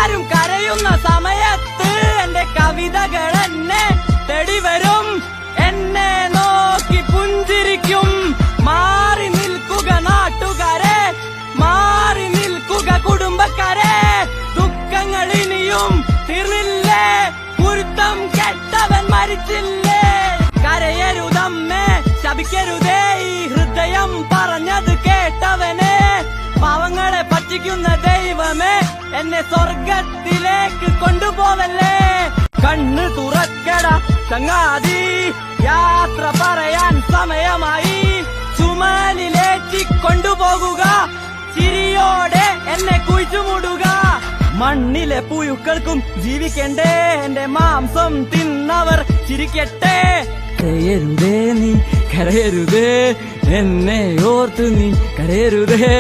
എല്ലാരും കരയുന്ന സമയത്ത് എന്റെ കവിതകൾ എന്നെ തേടി വരും, എന്നെ നോക്കി പുഞ്ചിരിക്കും. മാറി നിൽക്കുക നാട്ടുകാരെ, മാറി നിൽക്കുക കുടുംബക്കാരെ, ദുഃഖങ്ങൾ ഇനിയും തീർന്നില്ലേ, കുരുത്തം കെട്ടവൻ മരിച്ചില്ലേ. കരയരുതമ്മേ, ശപിക്കരുതേ, ഈ ഹൃദയം പറഞ്ഞത് കേട്ടവനെ. പാവങ്ങളെ പറ്റിക്കുന്ന ദൈവമേ, എന്നെ സ്വർഗത്തിലേക്ക് കൊണ്ടുപോവല്ലേ. കണ്ണ് തുറക്കട ചങ്ങാതി, യാത്ര പറയാൻ സമയമായി. ചുമലിലേറ്റി കൊണ്ടുപോകുക, ചിരിയോടെ എന്നെ കുഴിച്ചുമൂടുക. മണ്ണിലെ പുഴുക്കൾക്കും ജീവിക്കണ്ടേ, എന്റെ മാംസം തിന്നവർ ചിരിക്കട്ടെ. കരയരുതേ നീ കരയരുതേ, എന്നെ ഓർത്ത് നീ കരയരുതേ.